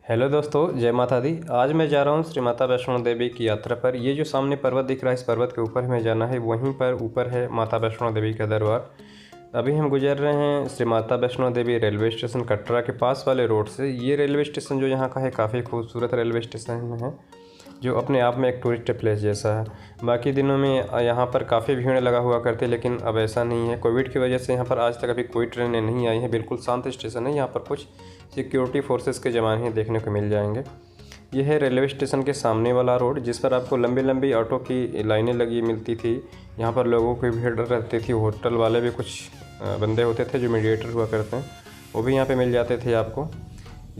Hello दोस्तों, जय माता दी। आज मैं जा रहा हूँ श्री माता वैष्णो देवी की यात्रा पर। ये जो सामने पर्वत दिख रहा है, इस पर्वत के ऊपर हमें जाना है। वहीं पर ऊपर है माता वैष्णो देवी का दरबार। अभी हम गुजर रहे हैं श्री माता वैष्णो देवी रेलवे स्टेशन कटरा के पास वाले रोड से। ये रेलवे स्टेशन जो यहाँ का है, काफ़ी खूबसूरत रेलवे स्टेशन है, जो अपने आप में एक टूरिस्ट प्लेस जैसा है। बाकी दिनों में यहाँ पर काफ़ी भीड़ लगा हुआ करती है, लेकिन अब ऐसा नहीं है। कोविड की वजह से यहाँ पर आज तक अभी कोई ट्रेनें नहीं आई हैं। बिल्कुल शांत स्टेशन है। यहाँ पर कुछ सिक्योरिटी फोर्सेस के जवान ही देखने को मिल जाएंगे। यह है रेलवे स्टेशन के सामने वाला रोड, जिस पर आपको लंबी लंबी ऑटो की लाइनें लगी मिलती थी। यहाँ पर लोगों की भीड़ रहती थी। होटल वाले भी कुछ बंदे होते थे जो मीडिएटर हुआ करते हैं, वो भी यहाँ पे मिल जाते थे आपको।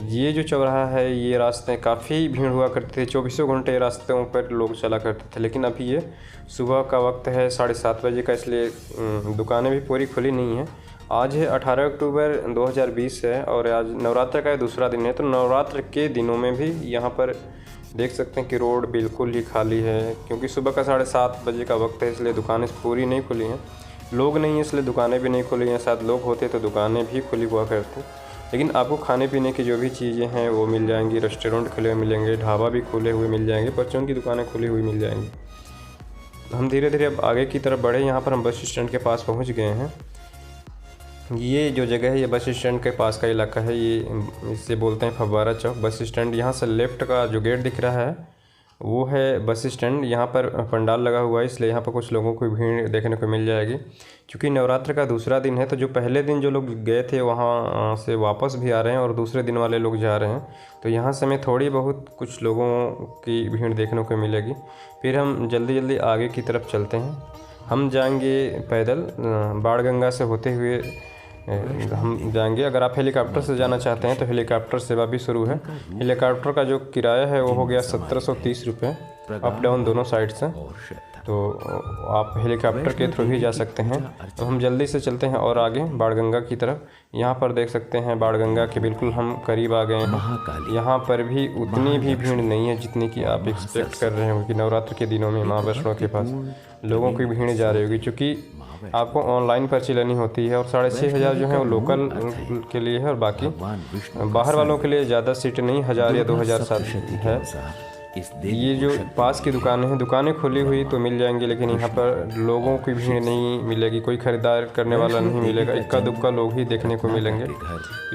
ये जो चौराहा है, ये रास्ते काफ़ी भीड़ हुआ करती थी। 24 घंटे रास्तों पर लोग चला करते थे। लेकिन अभी ये सुबह का वक्त है, 7:30 बजे का, इसलिए दुकानें भी पूरी खुली नहीं है। आज है 18 अक्टूबर 2020 है और आज नवरात्र का दूसरा दिन है। तो नवरात्र के दिनों में भी यहाँ पर देख सकते हैं कि रोड बिल्कुल ही खाली है, क्योंकि सुबह का 7:30 बजे का वक्त है, इसलिए दुकानें पूरी नहीं खुली हैं। लोग नहीं हैं, इसलिए दुकानें भी नहीं खुली हैं। शायद लोग होते तो दुकानें भी खुली हुआ करती। लेकिन आपको खाने पीने की जो भी चीज़ें हैं वो मिल जाएंगी। रेस्टोरेंट खुले हुए मिलेंगे, ढाबा भी खुले हुए मिल जाएंगे, बच्चों की दुकानें खुली हुई मिल जाएंगी। हम धीरे धीरे अब आगे की तरफ बढ़े। यहाँ पर हम बस स्टैंड के पास पहुँच गए हैं। ये जो जगह है, ये बस स्टैंड के पास का इलाका है। ये इसे बोलते हैं फव्वारा चौक बस स्टैंड। यहाँ से लेफ़्ट का जो गेट दिख रहा है वो है बस स्टैंड। यहाँ पर पंडाल लगा हुआ है, इसलिए यहाँ पर कुछ लोगों की भीड़ देखने को मिल जाएगी। क्योंकि नवरात्र का दूसरा दिन है, तो जो पहले दिन जो लोग गए थे वहाँ से वापस भी आ रहे हैं और दूसरे दिन वाले लोग जा रहे हैं। तो यहाँ से हमें थोड़ी बहुत कुछ लोगों की भीड़ देखने को मिलेगी। फिर हम जल्दी जल्दी आगे की तरफ चलते हैं। हम जाएंगे पैदल बाणगंगा से होते हुए हम जाएंगे। अगर आप हेलीकॉप्टर से जाना चाहते हैं तो हेलीकॉप्टर सेवा भी शुरू है। हेलीकॉप्टर का जो किराया है वो हो गया 1730 रुपये, अप डाउन दोनों साइड से। तो आप हेलीकॉप्टर के थ्रू ही जा सकते हैं। तो हम जल्दी से चलते हैं और आगे बाणगंगा की तरफ। यहाँ पर देख सकते हैं बाणगंगा के बिल्कुल हम करीब आ गए हैं। यहाँ पर भी उतनी भी भीड़ नहीं है जितनी कि आप एक्सपेक्ट कर रहे होंगे कि नवरात्र के दिनों में माँ वैष्णो के पास लोगों की भीड़ जा रही होगी। चूँकि आपको ऑनलाइन पर्ची लेनी होती है और 6500 जो है वो लोकल के लिए है, और बाकी बाहर वालों के लिए ज़्यादा सीट नहीं, 1000 या 2000 साथ है। ये जो पास की दुकानें हैं, दुकानें खुली हुई तो मिल जाएंगी, लेकिन यहाँ पर लोगों की भीड़ नहीं मिलेगी। कोई ख़रीदार करने वाला नहीं मिलेगा, इक्का दुक्का लोग ही देखने को मिलेंगे।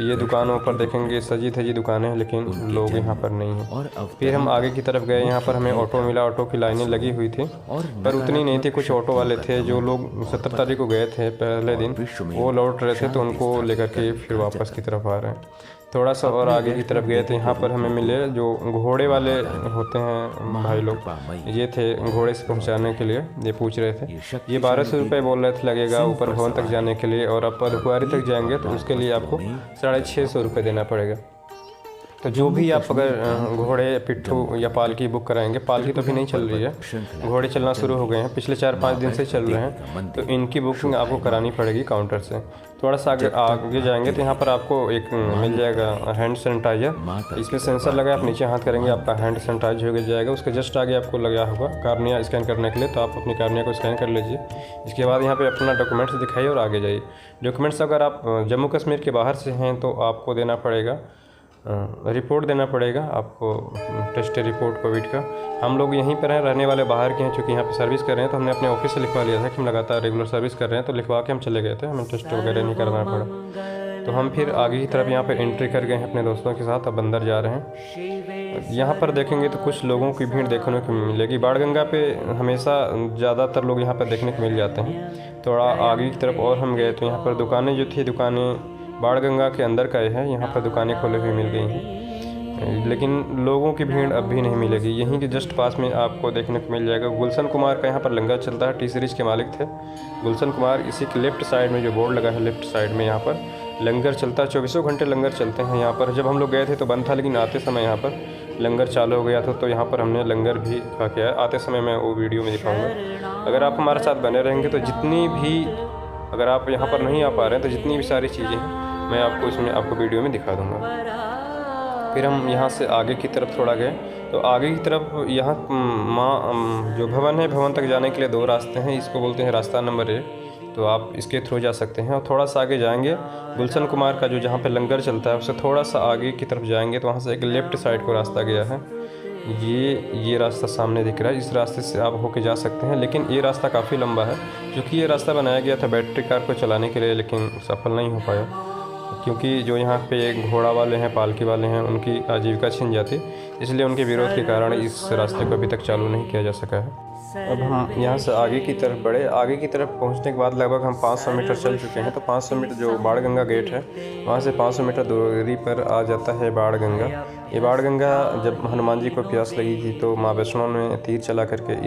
ये दुकानों पर देखेंगे सजी धजी दुकानें हैं, लेकिन लोग यहाँ पर नहीं हैं। फिर हम आगे की तरफ गए। यहाँ पर हमें ऑटो मिला। ऑटो की लाइनें लगी हुई थी, पर उतनी नहीं थी। कुछ ऑटो वाले थे जो लोग 17 तारीख को गए थे पहले दिन, वो लौट रहे थे, तो उनको लेकर के फिर वापस की तरफ आ रहे हैं। थोड़ा सा और आगे की तरफ गए थे। यहाँ पर हमें मिले जो घोड़े वाले होते हैं भाई लोग, ये थे घोड़े से पहुँचाने के लिए। ये पूछ रहे थे, ये 1200 रुपये बोल रहे थे लगेगा ऊपर भवन तक जाने के लिए, और आप अर्धकुंवारी तक जाएंगे तो उसके लिए आपको 650 रुपये देना पड़ेगा। तो जो भी आप अगर घोड़े, पिट्ठू या पालकी बुक कराएंगे, पालकी तो अभी नहीं चल रही है, घोड़े चलना शुरू हो गए हैं, पिछले 4-5 दिन से चल रहे हैं, तो इनकी बुकिंग आपको करानी पड़ेगी काउंटर से। थोड़ा सा आगे जाएंगे तो यहाँ पर आपको एक मिल जाएगा हैंड सैनिटाइजर। इसमें सेंसर लगा, आप नीचे हाथ करेंगे आपका हैंड सैनिटाइज हो जाएगा। उसके जस्ट आगे आपको लगा होगा कार्निया स्कैन करने के लिए, तो आप अपनी कार्निया को स्कैन कर लीजिए। इसके बाद यहाँ पे अपना डॉक्यूमेंट्स दिखाइए और आगे जाइए। डॉक्यूमेंट्स अगर आप जम्मू कश्मीर के बाहर से हैं तो आपको देना पड़ेगा, रिपोर्ट देना पड़ेगा आपको, टेस्ट रिपोर्ट कोविड का। हम लोग यहीं पर हैं, रहने वाले बाहर के हैं, चूँकि यहाँ पे सर्विस कर रहे हैं, तो हमने अपने ऑफिस से लिखवा लिया था कि हम लगातार रेगुलर सर्विस कर रहे हैं, तो लिखवा के हम चले गए थे। हमें टेस्ट वगैरह नहीं करना पड़ा। तो हम फिर आगे की तरफ यहाँ पे एंट्री कर गए हैं अपने दोस्तों के साथ। अब अंदर जा रहे हैं। यहाँ पर देखेंगे तो कुछ लोगों की भीड़ देखने को मिलेगी। बाणगंगा पे हमेशा ज़्यादातर लोग यहाँ पर देखने को मिल जाते हैं। थोड़ा आगे की तरफ और हम गए तो यहाँ पर दुकानें जो थी, दुकानें बाणगंगा के अंदर का है, यहाँ पर दुकानें खोले हुई मिल गई हैं, लेकिन लोगों की भीड़ अब भी नहीं मिलेगी। यहीं के जस्ट पास में आपको देखने को मिल जाएगा गुलशन कुमार का यहाँ पर लंगर चलता है। टी सीरीज के मालिक थे गुलशन कुमार। इसी के लेफ्ट साइड में जो बोर्ड लगा है, लेफ्ट साइड में यहाँ पर लंगर चलता है। 24 घंटे लंगर चलते हैं यहाँ पर। जब हम लोग गए थे तो बंद था, लेकिन आते समय यहाँ पर लंगर चालू हो गया था, तो यहाँ पर हमने लंगर भी खा के आया। आते समय मैं वो वीडियो में दिखाऊँगा। अगर आप हमारे साथ बने रहेंगे तो जितनी भी, अगर आप यहाँ पर नहीं आ पा रहे हैं तो जितनी भी सारी चीज़ें हैं मैं आपको इसमें आपको वीडियो में दिखा दूंगा। फिर हम यहाँ से आगे की तरफ थोड़ा गए तो आगे की तरफ यहाँ माँ जो भवन है, भवन तक जाने के लिए 2 रास्ते हैं। इसको बोलते हैं रास्ता नंबर 1। तो आप इसके थ्रू जा सकते हैं। और थोड़ा सा आगे जाएंगे गुलशन कुमार का जो जहाँ पे लंगर चलता है उससे थोड़ा सा आगे की तरफ जाएंगे तो वहाँ से एक लेफ़्ट साइड को रास्ता गया है। ये रास्ता सामने दिख रहा है, इस रास्ते से आप होके जा सकते हैं। लेकिन ये रास्ता काफ़ी लंबा है क्योंकि ये रास्ता बनाया गया था बैटरी कार को चलाने के लिए, लेकिन सफल नहीं हो पाया क्योंकि जो यहाँ पे घोड़ा वाले हैं, पालकी वाले हैं, उनकी आजीविका छिन जाती, इसलिए उनके विरोध के कारण इस रास्ते को अभी तक चालू नहीं किया जा सका है। अब हम यहाँ से आगे की तरफ बढ़े। आगे की तरफ पहुँचने के बाद लगभग हम 500 मीटर चल चुके हैं। तो 500 मीटर जो बाणगंगा गेट है वहाँ से 500 मीटर दूरी पर आ जाता है बाणगंगा। ये बाणगंगा जब हनुमान जी को प्यास लगी थी तो माँ वैष्णो ने तीर चला करके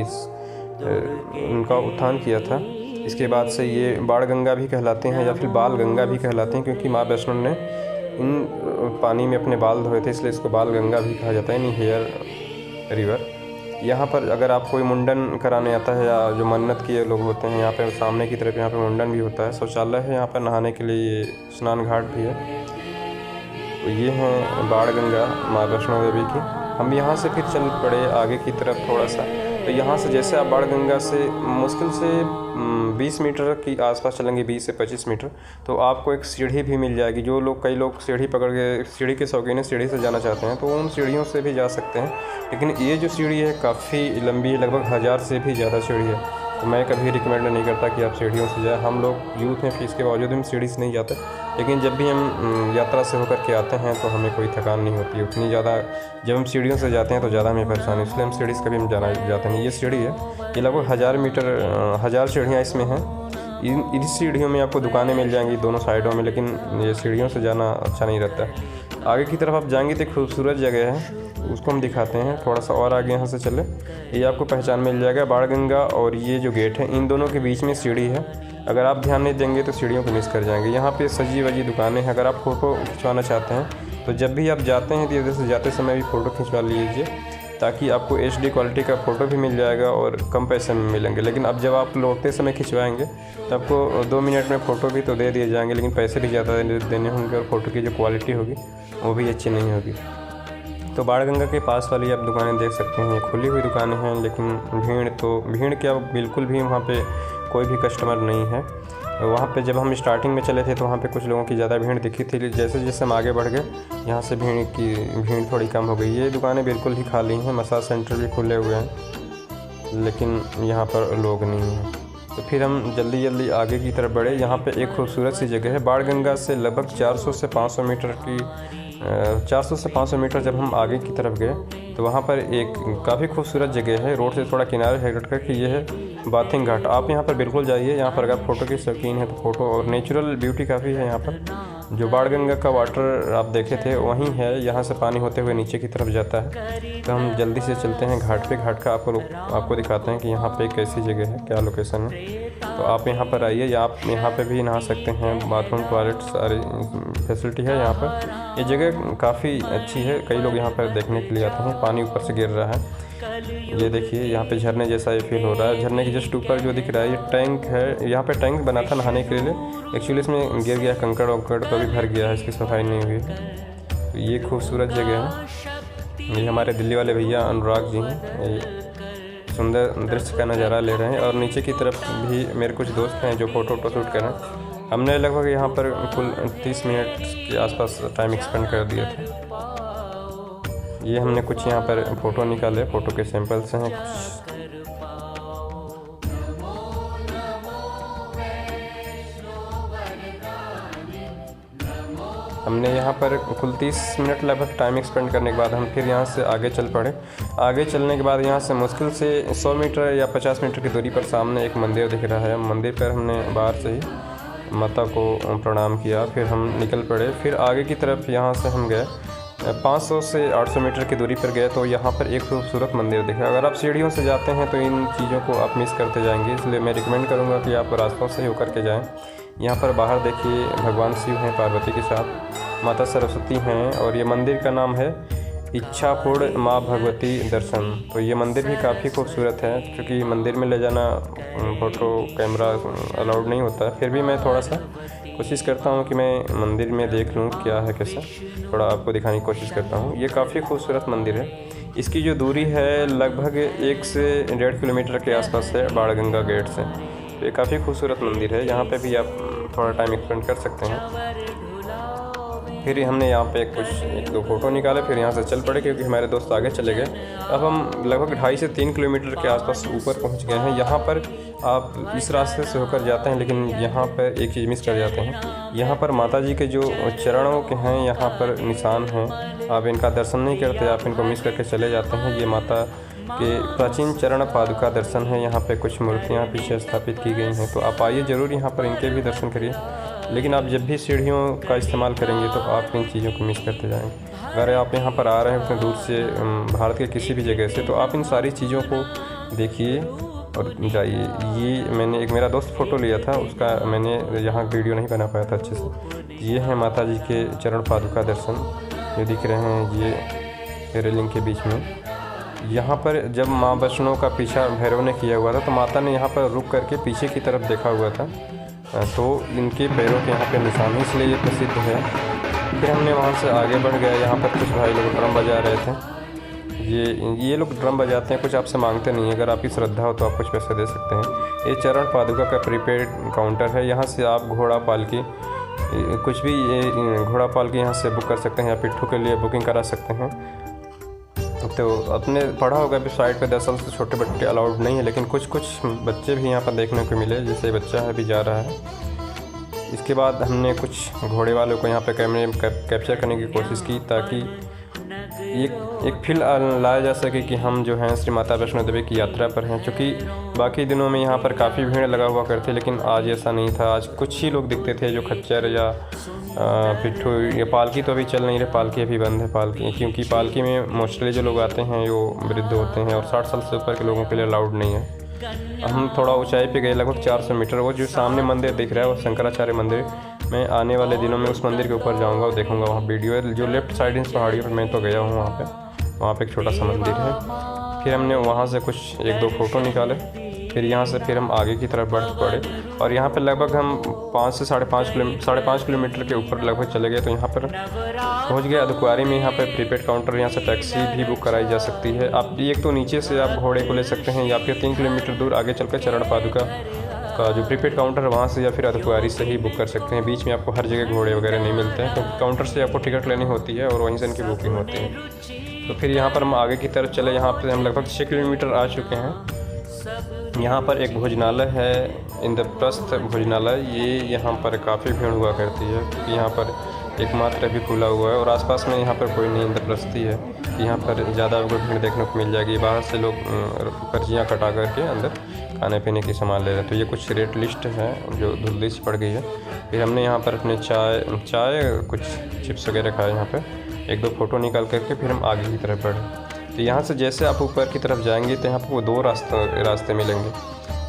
उनका उत्थान किया था। इसके बाद से ये बाणगंगा भी कहलाते हैं या फिर बाल गंगा भी कहलाते हैं क्योंकि माँ वैष्णो ने इन पानी में अपने बाल धोए थे, इसलिए इसको बाल गंगा भी कहा जाता है, यानी हेयर रिवर। यहाँ पर अगर आप कोई मुंडन कराने आता है या जो मन्नत किए लोग होते हैं, यहाँ पे सामने की तरफ यहाँ पे मुंडन भी होता है। शौचालय है यहाँ पर, नहाने के लिए स्नान घाट भी है। तो ये हैं बाणगंगा माँ वैष्णो देवी की। हम यहाँ से फिर चल पड़े आगे की तरफ थोड़ा सा। तो यहाँ से जैसे आप बाणगंगा से मुश्किल से 20 मीटर की आसपास चलेंगे, 20 से 25 मीटर, तो आपको एक सीढ़ी भी मिल जाएगी। जो लोग कई लोग सीढ़ी पकड़ के, सीढ़ी के शौकीन है, सीढ़ी से जाना चाहते हैं तो उन सीढ़ियों से भी जा सकते हैं। लेकिन ये जो सीढ़ी है काफ़ी लंबी है, लगभग 1000 से भी ज़्यादा सीढ़ी है। तो मैं कभी रिकमेंड नहीं करता कि आप सीढ़ियों से जाएं। हम लोग यूथ हैं, फीस के बावजूद हम सीढ़ी से नहीं जाते, लेकिन जब भी हम यात्रा से होकर के आते हैं तो हमें कोई थकान नहीं होती है उतनी ज़्यादा। जब हम सीढ़ियों से जाते हैं तो ज़्यादा हमें परेशानी, इसलिए हम सीढ़ी से कभी हम जाते नहीं। ये सीढ़ी है, ये लगभग 1000 सीढ़ियाँ इसमें हैं। इन सीढ़ियों में आपको दुकानें मिल जाएंगी दोनों साइडों में, लेकिन ये सीढ़ियों से जाना अच्छा नहीं रहता है। आगे की तरफ आप जाएंगे तो खूबसूरत जगह है, उसको हम दिखाते हैं। थोड़ा सा और आगे यहाँ से चले, ये आपको पहचान मिल जाएगा बाणगंगा और ये जो गेट है, इन दोनों के बीच में सीढ़ी है। अगर आप ध्यान नहीं देंगे तो सीढ़ियों को मिस कर जाएंगे। यहाँ पे सजी वजी दुकानें हैं। अगर आप फ़ोटो खिंचवाना चाहते हैं तो जब भी आप जाते हैं तो इधर से जाते समय भी फ़ोटो खिंचवा लीजिए, ताकि आपको HD क्वालिटी का फ़ोटो भी मिल जाएगा और कम पैसे में मिलेंगे। लेकिन अब जब आप लौटते समय खिंचवाएंगे तो आपको 2 मिनट में फ़ोटो भी तो दे दिए जाएंगे, लेकिन पैसे भी ज़्यादा देने होंगे और फ़ोटो की जो क्वालिटी होगी वो भी अच्छी नहीं होगी। तो बाणगंगा के पास वाली आप दुकानें देख सकते हैं, ये खुली हुई दुकानें हैं, लेकिन भीड़ क्या, बिल्कुल भी वहाँ पे कोई भी कस्टमर नहीं है। वहाँ पे जब हम स्टार्टिंग में चले थे तो वहाँ पे कुछ लोगों की ज़्यादा भीड़ दिखी थी। जैसे जैसे हम आगे बढ़ गए यहाँ से भीड़ थोड़ी कम हो गई। ये दुकानें बिल्कुल ही खाली हैं। मसाज सेंटर भी खुले हुए हैं, लेकिन यहाँ पर लोग नहीं हैं। तो फिर हम जल्दी आगे की तरफ बढ़े। यहाँ पे एक खूबसूरत सी जगह है। बाणगंगा से लगभग 400 से 500 मीटर जब हम आगे की तरफ गए तो वहाँ पर एक काफ़ी खूबसूरत जगह है, रोड से थोड़ा किनारे है हट कर कि ये है बाथिंग घाट। आप यहाँ पर बिल्कुल जाइए। यहाँ पर अगर फ़ोटो की शौकीन है तो फ़ोटो, और नेचुरल ब्यूटी काफ़ी है यहाँ पर। जो बाणगंगा का वाटर आप देखे थे वहीं है, यहाँ से पानी होते हुए नीचे की तरफ जाता है। तो हम जल्दी से चलते हैं घाट पे। घाट का आपको दिखाते हैं कि यहाँ पे कैसी जगह है, क्या लोकेशन है। तो आप यहाँ पर आइए, या आप यहाँ पे भी नहा सकते हैं। बाथरूम, टॉयलेट सारी फैसिलिटी है यहाँ पर। ये जगह काफ़ी अच्छी है, कई लोग यहाँ पर देखने के लिए आते हैं। पानी ऊपर से गिर रहा है, ये देखिए यहाँ पे झरने जैसा ये फील हो रहा है। झरने के जस्ट ऊपर जो दिख रहा है ये टैंक है। यहाँ पे टैंक बना था नहाने के लिए, एक्चुअली इसमें गिर गया कंकड़ वंकड़ तो अभी भर गया है, इसकी सफाई नहीं हुई। तो ये खूबसूरत जगह है। ये हमारे दिल्ली वाले भैया अनुराग जी हैं, ये सुंदर दृश्य का नज़ारा ले रहे हैं। और नीचे की तरफ भी मेरे कुछ दोस्त हैं जो फ़ोटो शूट कर रहे हैं। हमने लगभग यहाँ पर कुल 30 मिनट के आसपास टाइम एक्सपेंड कर दिया था। ये हमने कुछ यहाँ पर फ़ोटो निकाले, फ़ोटो के सैंपल्स हैं कुछ। हमने यहाँ पर कुल 30 मिनट लगभग टाइम एक्सपेंड करने के बाद हम फिर यहाँ से आगे चल पड़े। आगे चलने के बाद यहाँ से मुश्किल से 100 मीटर या 50 मीटर की दूरी पर सामने एक मंदिर दिख रहा है। मंदिर पर हमने बाहर से ही माता को प्रणाम किया, फिर हम निकल पड़े। फिर आगे की तरफ यहाँ से हम गए 500 से 800 मीटर की दूरी पर गए तो यहाँ पर एक खूबसूरत मंदिर दिखा। अगर आप सीढ़ियों से जाते हैं तो इन चीज़ों को आप मिस करते जाएंगे, इसलिए मैं रिकमेंड करूँगा कि आप रास्तों से होकर के जाएं। यहाँ पर बाहर देखिए भगवान शिव हैं पार्वती के साथ, माता सरस्वती हैं, और ये मंदिर का नाम है इच्छापुर माँ भगवती दर्शन। तो ये मंदिर भी काफ़ी खूबसूरत है, क्योंकि मंदिर में ले जाना फ़ोटो कैमरा अलाउड नहीं होता है। फिर भी मैं थोड़ा सा कोशिश करता हूँ कि मैं मंदिर में देख लूँ क्या है कैसा, थोड़ा आपको दिखाने की कोशिश करता हूँ। ये काफ़ी खूबसूरत मंदिर है। इसकी जो दूरी है लगभग 1 से 1.5 किलोमीटर के आसपास है बाणगंगा गेट से। तो ये काफ़ी खूबसूरत मंदिर है, यहाँ पे भी आप थोड़ा टाइम स्पेंड कर सकते हैं। फिर हमने यहाँ पे कुछ 1-2 फ़ोटो निकाले, फिर यहाँ से चल पड़े क्योंकि हमारे दोस्त आगे चले गए। अब हम लगभग 2.5 से 3 किलोमीटर के आसपास ऊपर पहुँच गए हैं। यहाँ पर आप इस रास्ते से होकर जाते हैं, लेकिन यहाँ पर एक चीज़ मिस कर जाते हैं। यहाँ पर माता जी के जो चरणों के हैं यहाँ पर निशान हैं, आप इनका दर्शन नहीं करते, आप इनको मिस करके चले जाते हैं। ये माता के प्राचीन चरण पादुका दर्शन है। यहाँ पे कुछ मूर्तियाँ पीछे स्थापित की गई हैं, तो आप आइए ज़रूर यहाँ पर इनके भी दर्शन करिए। लेकिन आप जब भी सीढ़ियों का इस्तेमाल करेंगे तो आप इन चीज़ों को मिस करते जाएंगे। अगर आप यहाँ पर आ रहे हैं उतने दूर से भारत के किसी भी जगह से, तो आप इन सारी चीज़ों को देखिए और जाइए। ये मैंने एक मेरा दोस्त फ़ोटो लिया था, उसका मैंने यहाँ वीडियो नहीं बना पाया था अच्छे से। ये है माता जी के चरण पादुका दर्शन जो दिख रहे हैं, ये रेलिंग के बीच में। यहाँ पर जब माँ वैष्णो का पीछा भैरव ने किया हुआ था, तो माता ने यहाँ पर रुक करके पीछे की तरफ देखा हुआ था, तो इनके पैरों के यहाँ पे निशान, इसलिए ये प्रसिद्ध है। फिर हमने वहाँ से आगे बढ़ गए। यहाँ पर कुछ भाई लोग ड्रम बजा रहे थे। ये लोग ड्रम बजाते हैं, कुछ आपसे मांगते नहीं है। अगर आपकी श्रद्धा हो तो आप कुछ पैसे दे सकते हैं। ये चरण पादुका का प्रीपेड काउंटर है। यहाँ से आप घोड़ा पालकी कुछ भी घोड़ा पालकी यहाँ से बुक कर सकते हैं, या पिट्ठू के लिए बुकिंग करा सकते हैं। तो अपने पढ़ा होगा भी साइड पे 10 साल से छोटे बच्चे अलाउड नहीं है, लेकिन कुछ बच्चे भी यहाँ पर देखने को मिले, जैसे बच्चा है भी जा रहा है। इसके बाद हमने कुछ घोड़े वालों को यहाँ पे कैमरे में कैप्चर करने की कोशिश की, ताकि एक फील लाया जा सके कि हम जो हैं श्री माता वैष्णो देवी की यात्रा पर हैं। क्योंकि बाकी दिनों में यहाँ पर काफ़ी भीड़ लगा हुआ करती, लेकिन आज ऐसा नहीं था। आज कुछ ही लोग दिखते थे जो खच्चर या पिट्ठू या पालकी तो अभी चल नहीं रहे, पालकी अभी बंद है। पालकी क्योंकि पालकी में मोस्टली जो लोग आते हैं वो वृद्ध होते हैं, और 60 साल से ऊपर के लोगों के लिए अलाउड नहीं है। हम थोड़ा ऊंचाई पे गए, लगभग 400 मीटर। वो जो सामने मंदिर दिख रहा है वो शंकराचार्य मंदिर। मैं आने वाले दिनों में उस मंदिर के ऊपर जाऊंगा और देखूंगा वहाँ वीडियो है। जो लेफ्ट साइड इन पहाड़ियों पर मैं तो गया हूँ, वहाँ पे एक छोटा सा मंदिर है। फिर हमने वहाँ से कुछ 1-2 फ़ोटो निकाले। फिर यहाँ से फिर हम आगे की तरफ बढ़ पड़े, और यहाँ पर लगभग हम 5 से 5.5 किलोमीटर के ऊपर लगभग चले गए। तो यहाँ पर पहुँच गए अर्धकुंवारी में। यहाँ पर प्रीपेड काउंटर, यहाँ से टैक्सी भी बुक कराई जा सकती है। आप एक तो नीचे से आप घोड़े को ले सकते हैं, या फिर 3 किलोमीटर दूर आगे चलकर चरण पादुका का जो प्रीपेड काउंटर है वहाँ से, या फिर अर्धकुंवारी से ही बुक कर सकते हैं। बीच में आपको हर जगह घोड़े वगैरह नहीं मिलते हैं, क्योंकि काउंटर से आपको टिकट लेनी होती है और वहीं से इनकी बुकिंग होती है। तो फिर यहाँ पर हम आगे की तरफ चले। यहाँ पर हम लगभग 6 किलोमीटर आ चुके हैं। यहाँ पर एक भोजनालय है, इंद्रप्रस्थ भोजनालय। ये यहाँ पर काफ़ी भीड़ हुआ करती है, क्योंकि यहाँ पर एकमात्र अभी खुला हुआ है, और आसपास में यहाँ पर कोई नहीं इंद्रप्रस्थी है। यहाँ पर ज़्यादा आपको भीड़ देखने को मिल जाएगी। बाहर से लोग पर्चियाँ कटा करके अंदर खाने पीने की सामान ले रहे हैं। तो ये कुछ रेट लिस्ट है जो धुंधली सी पड़ गई है। फिर हमने यहाँ पर अपने चाय कुछ चिप्स वगैरह खाए। यहाँ पर 1-2 फ़ोटो निकाल करके फिर हम आगे की तरफ बढ़े। तो यहाँ से जैसे आप ऊपर की तरफ जाएंगे तो यहाँ पर वो 2 रास्ते मिलेंगे।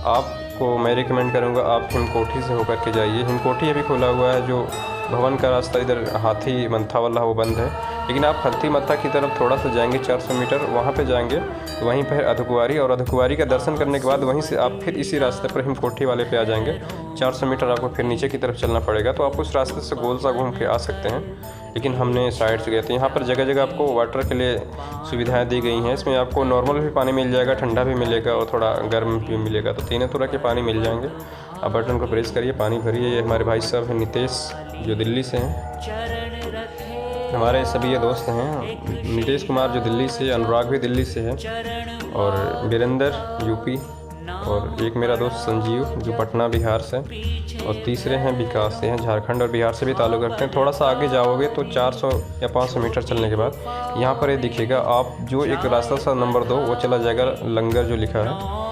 आपको मैं रिकमेंड करूँगा आप हिमकोठी से होकर के जाइए। हिमकोठी अभी खुला हुआ है। जो भवन का रास्ता इधर हाथी मत्था वाला वो बंद है, लेकिन आप हाथी मत्था की तरफ थोड़ा सा जाएंगे 400 मीटर, वहाँ पे जाएंगे तो वहीं पर अर्धकुंवारी, और अर्धकुंवारी का दर्शन करने के बाद वहीं से आप फिर इसी रास्ते पर हिमकोठी वाले पे आ जाएंगे। 400 मीटर आपको फिर नीचे की तरफ चलना पड़ेगा। तो आप उस रास्ते से गोल सा घूम के आ सकते हैं, लेकिन हमने साइड से गए थे। यहाँ पर जगह जगह आपको वाटर के लिए सुविधाएं दी गई हैं। इसमें आपको नॉर्मल भी पानी मिल जाएगा, ठंडा भी मिलेगा और थोड़ा गर्म भी मिलेगा। तो तीनों तरह के पानी मिल जाएंगे। आप बटन को प्रेस करिए, पानी भरिए। ये हमारे भाई साहब हैं नितेश, जो दिल्ली से हैं। हमारे सभी ये दोस्त हैं। नीतीश कुमार जो दिल्ली से, अनुराग भी दिल्ली से है, और वीरेंद्र यूपी, और एक मेरा दोस्त संजीव जो पटना बिहार से, और तीसरे हैं विकास से हैं झारखंड और बिहार से भी ताल्लुक़ रखते हैं। थोड़ा सा आगे जाओगे तो 400 या 500 मीटर चलने के बाद यहाँ पर ये दिखेगा। आप जो एक रास्ता सा नंबर 2 वो चला जाएगा लंगर जो लिखा है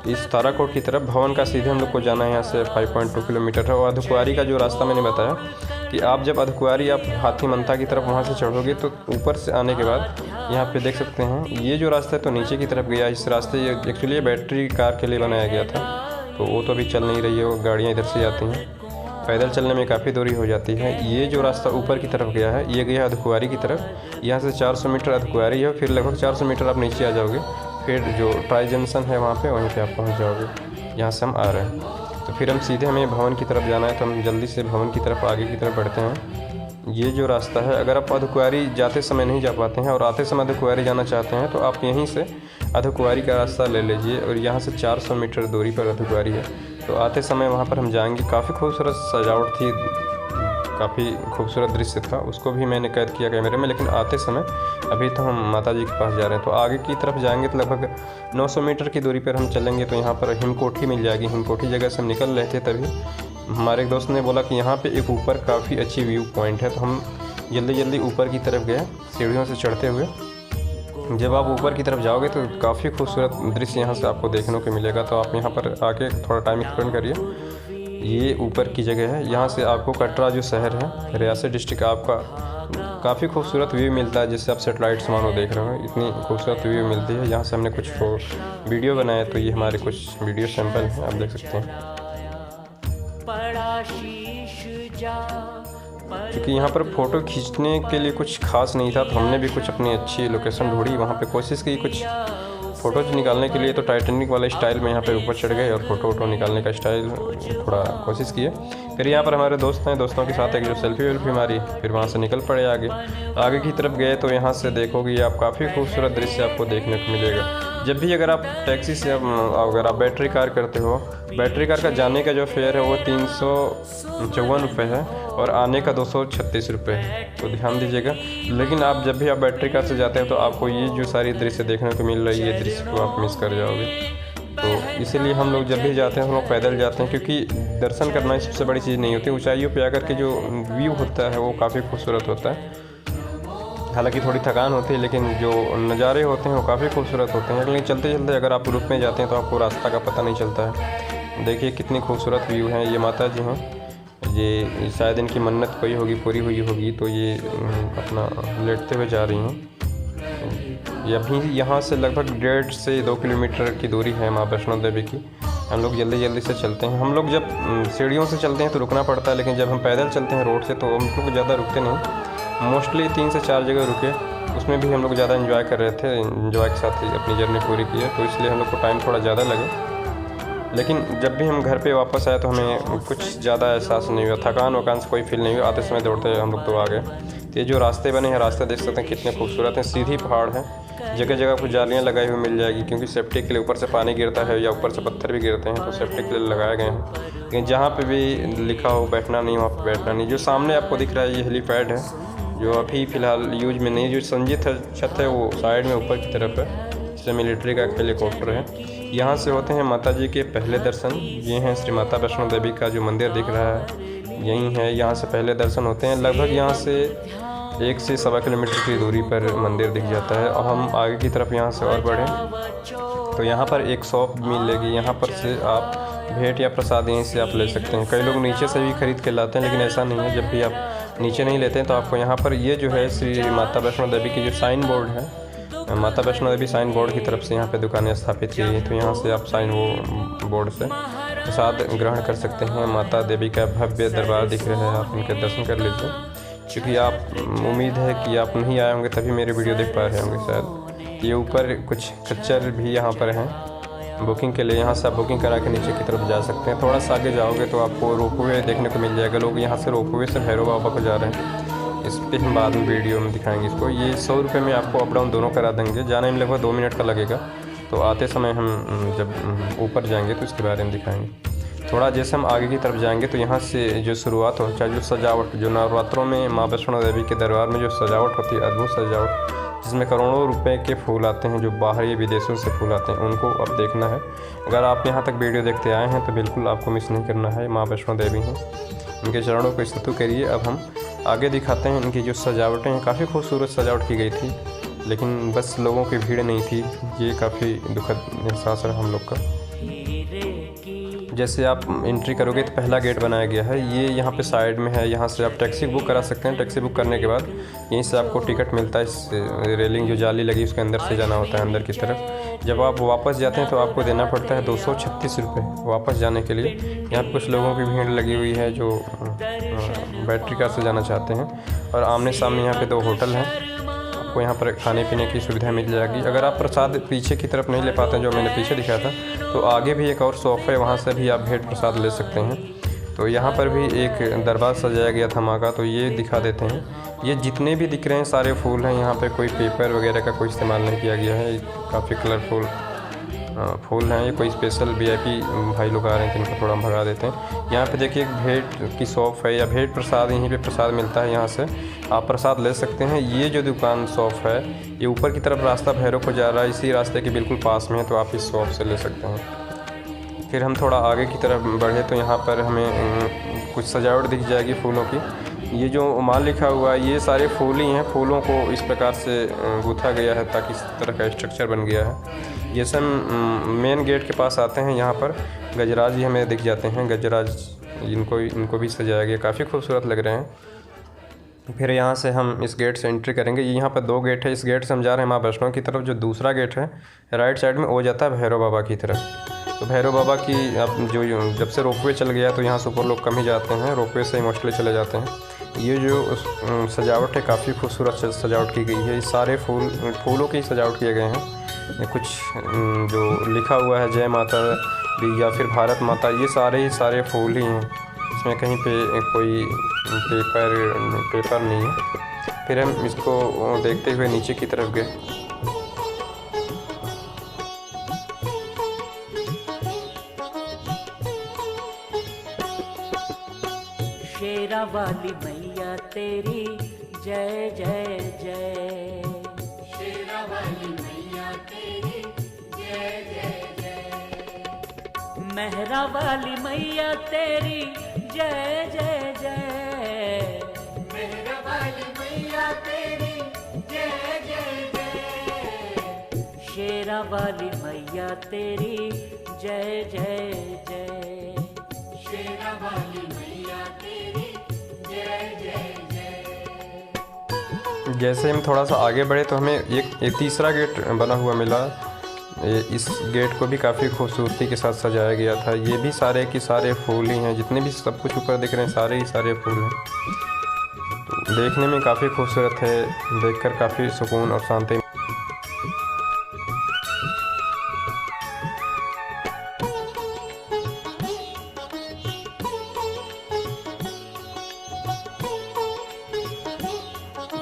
इस ताराकोट की तरफ। भवन का सीधे हम लोग को जाना है, यहाँ से 5.2 किलोमीटर है। और अर्धकुंवारी का जो रास्ता मैंने बताया कि आप जब अर्धकुंवारी आप हाथी मत्था की तरफ वहाँ से चढ़ोगे तो ऊपर से आने के बाद यहाँ पे देख सकते हैं ये जो रास्ता है तो नीचे की तरफ गया। इस रास्ते ये एक्चुअली बैटरी कार के लिए बनाया गया था, तो वो तो अभी चल नहीं रही है, वो गाड़ियाँ इधर से जाती हैं। पैदल चलने में काफ़ी दूरी हो जाती है। ये जो रास्ता ऊपर की तरफ गया है ये गया अर्धकुंवारी की तरफ। यहाँ से 400 मीटर अर्धकुंवारी है, फिर लगभग 400 मीटर आप नीचे आ जाओगे, फिर जो ट्राई जंक्शन है वहाँ पे, वहीं पे आप पहुँच जाओगे जहाँ से हम आ रहे हैं। तो फिर हम सीधे हमें भवन की तरफ जाना है, तो हम जल्दी से भवन की तरफ आगे की तरफ बढ़ते हैं। ये जो रास्ता है, अगर आप अर्धकुंवारी जाते समय नहीं जा पाते हैं और आते समय अर्धकुंवारी जाना चाहते हैं तो आप यहीं से अर्धकुंवारी का रास्ता ले लीजिए और यहाँ से 400 मीटर दूरी पर अर्धकुंवारी है। तो आते समय वहाँ पर हम जाएंगे। काफ़ी खूबसूरत सजावट थी, काफ़ी खूबसूरत दृश्य था, उसको भी मैंने कैद किया कैमरे में। लेकिन आते समय अभी तो हम माता जी के पास जा रहे हैं। तो आगे की तरफ जाएंगे तो लगभग 900 मीटर की दूरी पर हम चलेंगे तो यहाँ पर हिमकोठी मिल जाएगी। हिमकोठी जगह से हम निकल रहे थे, तभी हमारे एक दोस्त ने बोला कि यहाँ पे एक ऊपर काफ़ी अच्छी व्यू पॉइंट है। तो हम जल्दी जल्दी ऊपर की तरफ गए सीढ़ियों से चढ़ते हुए। जब आप ऊपर की तरफ जाओगे तो काफ़ी खूबसूरत दृश्य यहाँ से आपको देखने को मिलेगा। तो आप यहाँ पर आके थोड़ा टाइम स्पेंड करिए। ये ऊपर की जगह है, यहाँ से आपको कटरा जो शहर है रियासी डिस्ट्रिक्ट, आपका काफ़ी खूबसूरत व्यू मिलता है, जिससे आप सेटेलाइट मानो देख रहे हो। इतनी खूबसूरत व्यू मिलती है। यहाँ से हमने कुछ वीडियो बनाए, तो ये हमारे कुछ वीडियो सैंपल हैं, आप देख सकते हैं। क्योंकि यहाँ पर फ़ोटो खींचने के लिए कुछ खास नहीं था, तो हमने भी कुछ अपनी अच्छी लोकेशन ढूंढी, वहाँ पे कोशिश की कुछ फ़ोटोज निकालने के लिए। तो टाइटैनिक वाले स्टाइल में यहाँ पे ऊपर चढ़ गए और फ़ोटो निकालने का स्टाइल थोड़ा कोशिश किए। फिर यहाँ पर हमारे दोस्त हैं, दोस्तों के साथ एक जो सेल्फी वेल्फी मारी, फिर वहाँ से निकल पड़े आगे की तरफ गए। तो यहाँ से देखोगे आप काफ़ी खूबसूरत दृश्य आपको देखने को मिलेगा। जब भी अगर आप टैक्सी से अगर आप बैटरी कार करते हो, बैटरी कार का जाने का जो फेयर है वो 354 रुपये है और आने का 236 रुपये है, तो ध्यान दीजिएगा। लेकिन आप जब भी आप बैटरी कार से जाते हैं तो आपको ये जो सारी दृश्य देखने को मिल रही है, दृश्य को आप मिस कर जाओगे। तो इसीलिए हम लोग जब भी जाते हैं हम लोग पैदल जाते हैं, क्योंकि दर्शन करना ही सबसे बड़ी चीज़ नहीं होती। ऊंचाइयों पे आकर के जो व्यू होता है वो काफ़ी खूबसूरत होता है। हालांकि थोड़ी थकान होती है, लेकिन जो नज़ारे होते हैं वो काफ़ी खूबसूरत होते हैं। लेकिन चलते चलते अगर आप ग्रुप में जाते हैं तो आपको रास्ता का पता नहीं चलता है। देखिए कितनी खूबसूरत व्यू है। ये माता जी हैं, ये शायद इनकी मन्नत कोई होगी, पूरी हुई होगी, तो ये अपना लेटते हुए जा रही हैं। ये अभी यहाँ से लगभग 1.5 से 2 किलोमीटर की दूरी है माँ वैष्णो देवी की। हम लोग जल्दी जल्दी से चलते हैं। हम लोग जब सीढ़ियों से चलते हैं तो रुकना पड़ता है, लेकिन जब हम पैदल चलते हैं रोड से तो हम लोग ज़्यादा रुकते नहीं। मोस्टली 3 से 4 जगह रुके, उसमें भी हम लोग ज़्यादा एंजॉय कर रहे थे, एंजॉय के साथ ही अपनी जर्नी पूरी की है, तो इसलिए हम लोग को टाइम थोड़ा ज़्यादा लगे। लेकिन जब भी हम घर पे वापस आए तो हमें कुछ ज़्यादा एहसास नहीं हुआ, थकान वकान से कोई फील नहीं हुआ। आते समय दौड़ते हम लोग तो आ गए। तो ये जो रास्ते बने हैं, रास्ते देख सकते हैं कितने खूबसूरत हैं। सीधी पहाड़ है, जगह जगह कुछ जालियाँ लगाई हुई मिल जाएगी, क्योंकि सेफ्टी के लिए ऊपर से पानी गिरता है या ऊपर से पत्थर भी गिरते हैं, तो सेफ्टी के लिए लगाए गए हैं। लेकिन जहाँ पे भी लिखा हो बैठना नहीं, वहाँ पे बैठना नहीं। जो सामने आपको दिख रहा है ये हेलीपैड है, जो अभी फ़िलहाल यूज में नहीं। जो संजीत छत है वो साइड में ऊपर की तरफ है, इससे मिलिट्री का हेलीकॉप्टर है। यहाँ से होते हैं माता जी के पहले दर्शन। ये हैं श्री माता वैष्णो देवी का जो मंदिर दिख रहा है, यही है। यहाँ से पहले दर्शन होते हैं। लगभग यहाँ से 1 से 1.25 किलोमीटर की दूरी पर मंदिर दिख जाता है। और हम आगे की तरफ यहाँ से और बढ़ें तो यहाँ पर एक शॉप मिलेगी, यहाँ पर से आप भेंट या प्रसाद यहीं से आप ले सकते हैं। कई लोग नीचे से भी खरीद के लाते हैं, लेकिन ऐसा नहीं है। जब भी आप नीचे नहीं लेते हैं तो आपको यहाँ पर ये जो है श्री माता वैष्णो देवी की जो साइन बोर्ड है, माता वैष्णो देवी साइन बोर्ड की तरफ से यहाँ पे दुकानें स्थापित की गई। तो यहाँ से आप साइन बोर्ड से प्रसाद ग्रहण कर सकते हैं। माता देवी का भव्य दरबार दिख रहा है, आप इनके दर्शन कर लीजिए। क्योंकि आप उम्मीद है कि आप नहीं आए होंगे तभी मेरे वीडियो देख पा रहे होंगे शायद। ये ऊपर कुछ खच्चर भी यहाँ पर हैं बुकिंग के लिए, यहाँ से आप बुकिंग करा के नीचे की तरफ जा सकते हैं। थोड़ा सा आगे जाओगे तो आपको रोपवे देखने को मिल जाएगा। लोग यहाँ से रोपवे से भैरव बाबा को जा रहे हैं, इस पर हम बाद में वीडियो में दिखाएंगे इसको। ये 100 रुपये में आपको अप डाउन दोनों करा देंगे। जाने में लगभग 2 मिनट का लगेगा, तो आते समय हम जब ऊपर जाएंगे तो इसके बारे में दिखाएंगे। थोड़ा जैसे हम आगे की तरफ जाएंगे तो यहाँ से जो शुरुआत हो, चाहे जो सजावट, जो नवरात्रों में माँ वैष्णो देवी के दरबार में जो सजावट होती है, अद्भुत सजावट, जिसमें करोड़ों रुपए के फूल आते हैं, जो बाहरी विदेशों से फूल आते हैं, उनको अब देखना है। अगर आप यहाँ तक वीडियो देखते आए हैं तो बिल्कुल आपको मिस नहीं करना है। माँ वैष्णो देवी हैं, इनके चरणों को स्तुति करिए। अब हम आगे दिखाते हैं इनकी जो सजावटें हैं। काफ़ी खूबसूरत सजावट की गई थी, लेकिन बस लोगों की भीड़ नहीं थी। ये काफ़ी दुखद एहसास है हम लोग का। जैसे आप एंट्री करोगे तो पहला गेट बनाया गया है, ये यहाँ पे साइड में है। यहाँ से आप टैक्सी बुक करा सकते हैं। टैक्सी बुक करने के बाद यहीं से आपको टिकट मिलता है। इस रेलिंग जो जाली लगी उसके अंदर से जाना होता है अंदर की तरफ। जब आप वापस जाते हैं तो आपको देना पड़ता है 236 रुपये वापस जाने के लिए। यहाँ पर कुछ लोगों की भीड़ लगी हुई है जो बैटरी कार से जाना चाहते हैं। और आमने सामने यहाँ पे 2 होटल हैं, आपको यहाँ पर खाने पीने की सुविधा मिल जाएगी। अगर आप प्रसाद पीछे की तरफ नहीं ले पाते हैं, जो मैंने पीछे दिखाया था, तो आगे भी एक और शॉप है, वहाँ से भी आप भेंट प्रसाद ले सकते हैं। तो यहाँ पर भी एक दरबार सजाया गया था माँ का, तो ये दिखा देते हैं। ये जितने भी दिख रहे हैं सारे फूल हैं, यहाँ पे कोई पेपर वगैरह का कोई इस्तेमाल नहीं किया गया है। काफ़ी कलरफुल फूल हैं। ये कोई स्पेशल वीआईपी भाई लोग आ रहे हैं तो इनको थोड़ा हम भगा देते हैं। यहाँ पे देखिए एक भेंट की शॉप है, या भेंट प्रसाद, यहीं पे प्रसाद मिलता है, यहाँ से आप प्रसाद ले सकते हैं। ये जो दुकान शॉप है ये ऊपर की तरफ रास्ता भैरव को जा रहा है, इसी रास्ते के बिल्कुल पास में है, तो आप इस शॉप से ले सकते हैं। फिर हम थोड़ा आगे की तरफ बढ़े तो यहाँ पर हमें कुछ सजावट दिख जाएगी फूलों की। ये जो माल लिखा हुआ है ये सारे फूल ही हैं, फूलों को इस प्रकार से गूँथा गया है ताकि इस तरह का स्ट्रक्चर बन गया है। जैसे हम मेन गेट के पास आते हैं, यहाँ पर गजराज ही हमें दिख जाते हैं। गजराज इनको भी सजाया गया, काफ़ी खूबसूरत लग रहे हैं। फिर यहाँ से हम इस गेट से एंट्री करेंगे। यहाँ पर 2 गेट है, इस गेट से हम जा रहे हैं माँ वैष्णो की तरफ। जो दूसरा गेट है राइट साइड में वो जाता है भैरव बाबा की तरफ। तो भैरव बाबा की अब जो जब से रोपवे चल गया तो यहाँ से ऊपर लोग कम ही जाते हैं, रोपवे से ही मोस्टली चले जाते हैं। ये जो सजावट है काफ़ी खूबसूरत सजावट की गई है। ये सारे फूलों की सजावट किए गए हैं। कुछ जो लिखा हुआ है जय माता दी या फिर भारत माता, ये सारे फूल ही हैं। इसमें कहीं पे कोई पेपर नहीं है। फिर हम इसको देखते हुए नीचे की तरफ गए। शेरा वाली मैया तेरी जय जय जय। शेरा वाली मैया तेरी जय जय जय। मेहरा वाली मैया तेरी जय जय जय। मेहरा वाली मैया तेरी जय जय जय। शेरा वाली मैया तेरी जय जय जय। शेरा वाली मैया तेरी जय जय जय। जैसे हम थोड़ा सा आगे बढ़े तो हमें एक तीसरा गेट बना हुआ मिला। इस गेट को भी काफ़ी खूबसूरती के साथ सजाया गया था। ये भी सारे के सारे फूल ही हैं, जितने भी सब कुछ ऊपर दिख रहे हैं सारे ही सारे फूल हैं। तो देखने में काफ़ी खूबसूरत है, देखकर काफ़ी सुकून और शांति।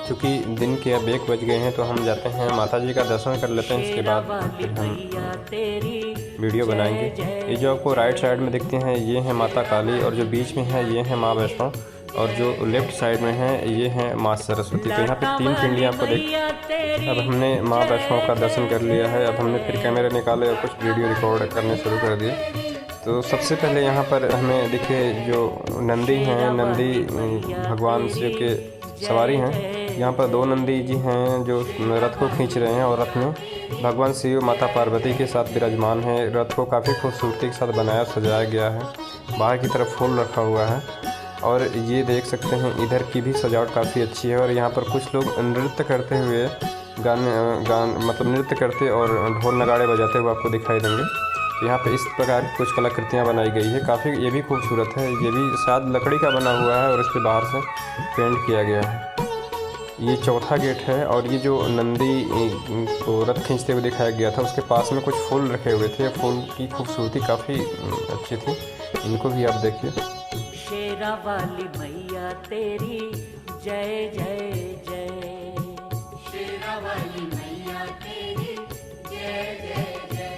क्योंकि दिन के अब 1 बज गए हैं तो हम जाते हैं माता जी का दर्शन कर लेते हैं, इसके बाद फिर हम वीडियो बनाएंगे। ये जो आपको राइट साइड में दिखते हैं ये हैं माता काली, और जो बीच में है ये है माँ वैष्णो, और जो लेफ्ट साइड में है ये है माँ सरस्वती। तो यहाँ पे 3 पिंडियाँ आपको देख। अब हमने माँ वैष्णो का दर्शन कर लिया है। अब हमने फिर कैमरे निकाले और कुछ वीडियो रिकॉर्ड करने शुरू कर दिए। तो सबसे पहले यहाँ पर हमें दिखे जो नंदी हैं, नंदी भगवान शिव के सवारी हैं। यहाँ पर 2 नंदी जी हैं जो रथ को खींच रहे हैं, और रथ में भगवान शिव माता पार्वती के साथ विराजमान है। रथ को काफ़ी खूबसूरती के साथ बनाया सजाया गया है। बाहर की तरफ फूल रखा हुआ है, और ये देख सकते हैं इधर की भी सजावट काफ़ी अच्छी है। और यहाँ पर कुछ लोग नृत्य करते हुए मतलब नृत्य करते और ढोल नगाड़े बजाते हुए आपको दिखाई देंगे। तो यहाँ पे इस प्रकार की कुछ कलाकृतियाँ बनाई गई है, काफ़ी ये भी खूबसूरत है। ये भी शायद लकड़ी का बना हुआ है और इस पर बाहर से पेंट किया गया है। ये चौथा गेट है, और ये जो नंदी को रथ खींचते हुए दिखाया गया था उसके पास में कुछ फूल रखे हुए थे। फूल की खूबसूरती काफ़ी अच्छी थी, इनको भी आप देखिए। शेरा वाली मैया तेरी जय जय जय। शेरा वाली मैया तेरी जय जय जय।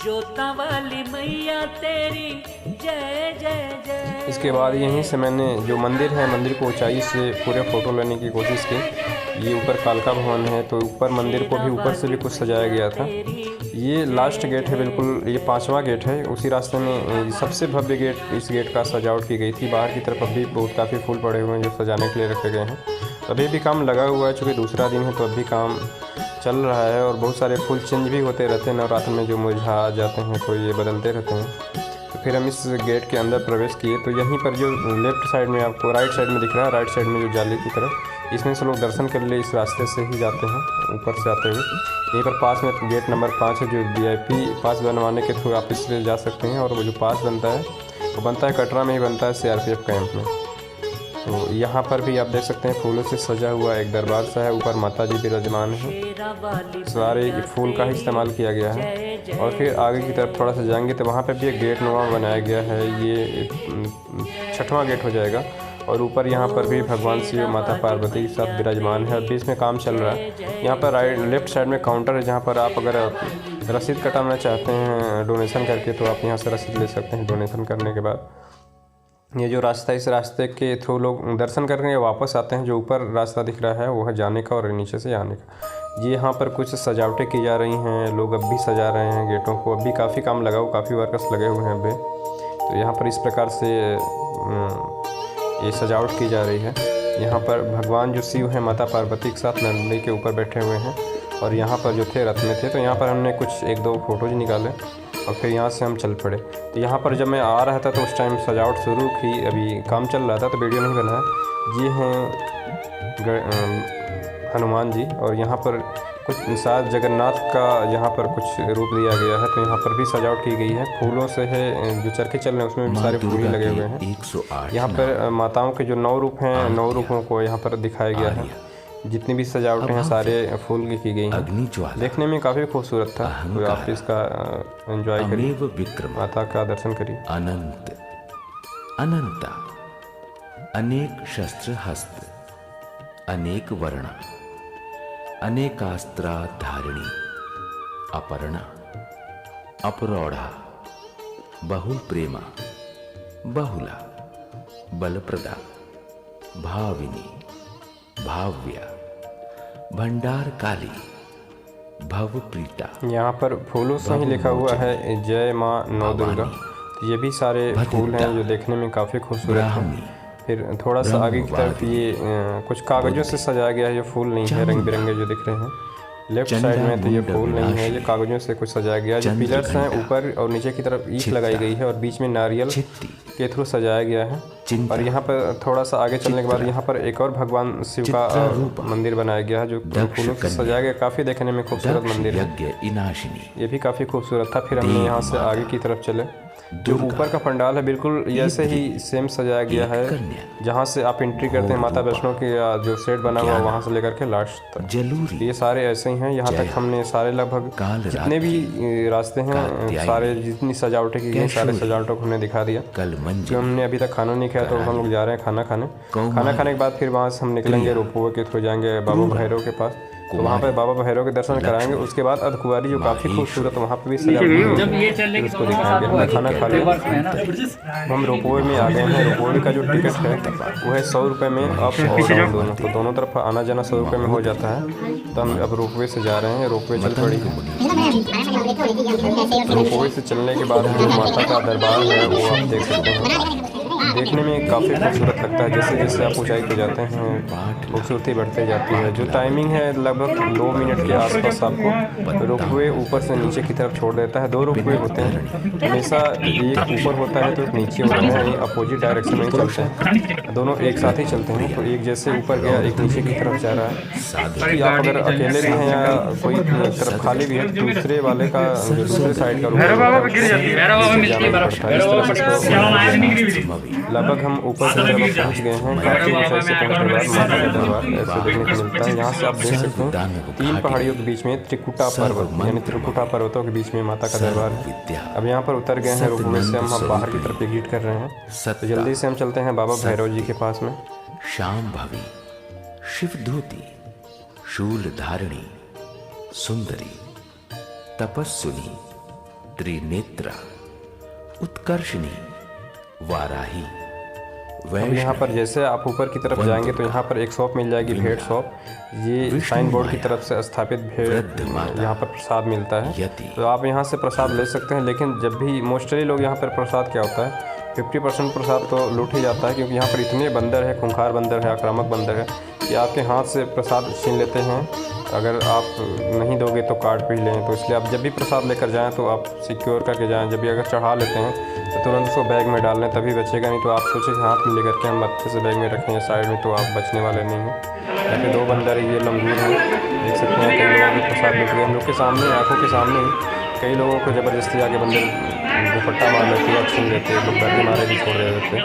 जोता वाली मैया तेरी जय जय जय। इसके बाद यहीं से मैंने जो मंदिर है, मंदिर को ऊंचाई से पूरे फ़ोटो लेने की कोशिश की। ये ऊपर कालका भवन है, तो ऊपर मंदिर को भी ऊपर से भी कुछ सजाया गया था। ये लास्ट गेट है बिल्कुल, ये 5वां गेट है। उसी रास्ते में सबसे भव्य गेट, इस गेट का सजावट की गई थी। बाहर की तरफ अभी बहुत काफ़ी फूल पड़े हुए हैं जो सजाने के लिए रखे गए हैं। अभी भी काम लगा हुआ है, चूँकि दूसरा दिन है तो अभी काम चल रहा है। और बहुत सारे फूल चेंज भी होते रहते हैं, नवरात्र में जो मुरझा जाते हैं तो ये बदलते रहते हैं। तो फिर हम इस गेट के अंदर प्रवेश किए, तो यहीं पर जो लेफ़्ट साइड में आपको राइट साइड में दिख रहा है, राइट साइड में जो जाली की तरफ, इसमें से लोग दर्शन के लिए इस रास्ते से ही जाते हैं ऊपर से आते हुए। यहीं पर पास में गेट नंबर 5 है, जो VIP पास बनवाने के थ्रू आप इससे जा सकते हैं। और वो जो पास बनता है वो बनता है कटरा में ही बनता है, CRPF कैंप में। तो यहाँ पर भी आप देख सकते हैं फूलों से सजा हुआ एक दरबार सा है। ऊपर माता जी विराजमान है। सारे फूल का ही इस्तेमाल किया गया है। और फिर आगे की तरफ थोड़ा सा जाएंगे तो वहाँ पर भी एक गेट नुमा बनाया गया है। ये 6वां गेट हो जाएगा। और ऊपर यहाँ पर भी भगवान शिव माता पार्वती के साथ विराजमान है। अभी इसमें काम चल रहा है। यहाँ पर लेफ्ट साइड में काउंटर है, जहाँ पर आप अगर रसीद कटाना चाहते हैं डोनेशन करके तो आप यहाँ से रसीद ले सकते हैं डोनेशन करने के बाद। ये जो रास्ता, इस रास्ते के थ्रू लोग दर्शन करके वापस आते हैं। जो ऊपर रास्ता दिख रहा है वो है जाने का और नीचे से आने का। ये यहाँ पर कुछ सजावटें की जा रही हैं। लोग अब भी सजा रहे हैं गेटों को। अभी काफ़ी काम लगा हुआ, काफ़ी वर्कर्स लगे हुए हैं अभी। तो यहाँ पर इस प्रकार से ये सजावट की जा रही है। यहाँ पर भगवान जो शिव हैं माता पार्वती के साथ नंदी के ऊपर बैठे हुए हैं। और यहाँ पर जो थे रथ में थे, तो यहाँ पर हमने कुछ 1-2 फ़ोटोज़ निकाले और फिर यहाँ से हम चल पड़े। तो यहाँ पर जब मैं आ रहा था तो उस टाइम सजावट शुरू की, अभी काम चल रहा था तो वीडियो नहीं बनाया। ये हैं हनुमान जी। और यहाँ पर कुछ शायद जगन्नाथ का यहाँ पर कुछ रूप दिया गया है। तो यहाँ पर भी सजावट की गई है फूलों से है। जो चरखे चल रहे हैं उसमें भी सारे फूल लगे हुए हैं। यहाँ पर माताओं के जो 9 रूप हैं, 9 रूपों को यहाँ पर दिखाया गया है। जितनी भी सजावटें हैं सारे फूल की गई हैं। देखने में काफ़ी खूबसूरत था। तो आप इसका एंजॉय करिए, माता का दर्शन करिए। अनंत अनंता अनेक शस्त्र हस्त, अनेक वर्ण, अनेकास्त्रा धारिणी, अपर्णा अपरौढ़ा, बहुल प्रेमा, बहुला, बलप्रदा, भाविनी, भाव्या, भंडार काली, भव प्रीता। यहाँ पर फूलों से ही लिखा हुआ है जय माँ नौ दुर्गा। ये भी सारे फूल हैं जो देखने में काफ़ी खूबसूरत हैं। फिर थोड़ा सा आगे की तरफ ये कुछ कागज़ों से सजाया गया है। ये फूल नहीं है, रंग बिरंगे जो दिख रहे हैं। लेफ्ट साइड में तो ये फूल नहीं है, ये कागज़ों से कुछ सजाया गया है। जो पिलर्स हैं ऊपर और नीचे की तरफ ईंट लगाई गई है और बीच में नारियल के थ्रू सजाया गया है। और यहाँ पर थोड़ा सा आगे चलने के बाद यहाँ पर एक और भगवान शिव का मंदिर बनाया गया है जो फूलों से सजाया गया। काफ़ी देखने में खूबसूरत मंदिर है, ये भी काफ़ी खूबसूरत था। फिर हमने यहाँ से आगे की तरफ चले। जो ऊपर का पंडाल है बिल्कुल ऐसे ही सेम सजाया गया है। जहाँ से आप एंट्री करते हैं माता वैष्णो की जो सेट बना हुआ वहाँ से लेकर के लास्ट तक ये सारे ऐसे ही हैं। यहाँ तक हमने सारे लगभग जितने भी रास्ते हैं, सारे जितनी सजावटें की गई सारे सजावटों को हमने दिखा दिया। जो हमने अभी तक खाना नहीं खाया तो हम लोग जा रहे हैं खाना खाने। खाना खाने के बाद फिर वहाँ से हम निकलेंगे, रोपवे के थ्रू जाएंगे बाबा भैरव के पास। तो वहाँ पर बाबा भैरव के दर्शन कराएंगे। उसके बाद अर्धकुंवारी जो काफ़ी खूबसूरत, वहाँ पे भी सजावट उसको दिखाएंगे। हमने खाना खा लिया, हम रोपवे में आ गए हैं। रोपवे का जो टिकट है वो है 100 रुपये में अप और डाउन दोनों, तो दोनों तरफ आना जाना 100 रुपये में हो जाता है। तो हम अब रोपवे से जा रहे हैं, रोपवे चल पड़ी। रोपवे से चलने के बाद जो माता का दरबार है वो आप देख सकते हैं। देखने में काफ़ी खूबसूरत लगता है। जैसे जैसे आप ऊंचाई पे जाते हैं खूबसूरती बढ़ते जाती है। जो टाइमिंग है लगभग 2 मिनट के आसपास आपको रोपवे ऊपर से नीचे की तरफ छोड़ देता है। 2 रोपवे होते हैं, हमेशा एक ऊपर होता है तो एक नीचे होता है। ये अपोजिट डायरेक्शन में चलते हैं, दोनों एक साथ ही चलते हैं। तो एक जैसे ऊपर गया एक नीचे की तरफ जा रहा है। कि आप अगर अकेले भी हैं या कोई तरफ खाली भी है तो दूसरे वाले का जो दूसरे साइड का लगभग हम ऊपर की तरफ पहुँच गए हैं। काफ़ी ऊंचाई से पहुँचने के बाद माता का दरबार ऐसे देखने को मिलता है। यहाँ से आप देख सकते हैं 3 पहाड़ियों के बीच में त्रिकुटा पर्वत, यानी त्रिकुटा पर्वतों के बीच में माता का दरबार है। अब यहाँ पर उतर गए हैं रोपवे से, हम बाहर की तरफ एग्जिट कर रहे हैं। तो जल्दी से हम चलते हैं बाबा भैरव जी के पास में। श्याम भवी, शिव धोती, शूल धारिणी, सुंदरी, तपस्विनी, त्रिनेत्रा, उत्कर्षणी, वाराही। अब यहाँ पर जैसे आप ऊपर की तरफ जाएंगे तो यहाँ पर एक शॉप मिल जाएगी, भेड़ शॉप। ये साइन बोर्ड की तरफ से स्थापित भेड़ यहाँ पर प्रसाद मिलता है। तो आप यहाँ से प्रसाद ले सकते हैं। लेकिन जब भी मोस्टली लोग यहाँ पर प्रसाद क्या होता है 50% प्रसाद तो लूट ही जाता है, क्योंकि यहाँ पर इतने बंदर है, खूंखार बंदर है, आक्रामक बंदर है कि आपके हाथ से प्रसाद छीन लेते हैं। अगर आप नहीं दोगे तो काट भी लें। तो इसलिए आप जब भी प्रसाद लेकर जाएं तो आप सिक्योर करके जाएं। जब भी अगर चढ़ा लेते हैं तो तुरंत उसको बैग में डाल लें, तभी बचेगा। नहीं तो आप सोचें हाथ में लेकर के हम अच्छे से बैग में रखें या साइड में, तो आप बचने वाले नहीं हैं। यहाँ पे 2 बंदर ये लंगूर हैं, देख सकते हैं। कई लोगों के प्रसाद लूट गए हम लोग के सामने, आँखों के सामने ही। कई लोगों को ज़बरदस्ती आके बंदर दुपट्टा मार लेते हैं, छीन लेते हैं, लोग डर के मारे भी छोड़ रहे होते हैं।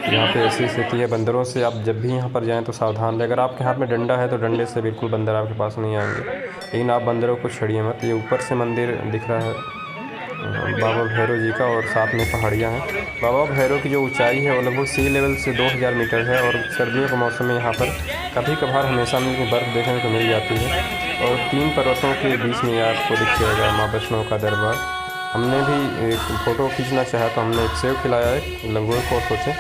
यहाँ पे ऐसी स्थिति है, बंदरों से आप जब भी यहाँ पर जाएं तो सावधान रहें। अगर आपके हाथ में डंडा है तो डंडे से बिल्कुल बंदर आपके पास नहीं आएंगे, लेकिन आप बंदरों को छेड़िए मत। ये ऊपर से मंदिर दिख रहा है बाबा भैरव जी का, और साथ में पहाड़ियाँ हैं। बाबा भैरव की जो ऊंचाई है वो लगभग सी लेवल से 2000 मीटर है, और सर्दियों के मौसम में यहाँ पर कभी कभार हमेशा में बर्फ़ देखने को मिल जाती है। और 3 पर्वतों के बीच में आपको दिख जाएगा माँ वैष्णो का दरबार। हमने भी एक फ़ोटो खींचना चाहा तो हमने एक सेब खिलाया है लंगूर को, सोचे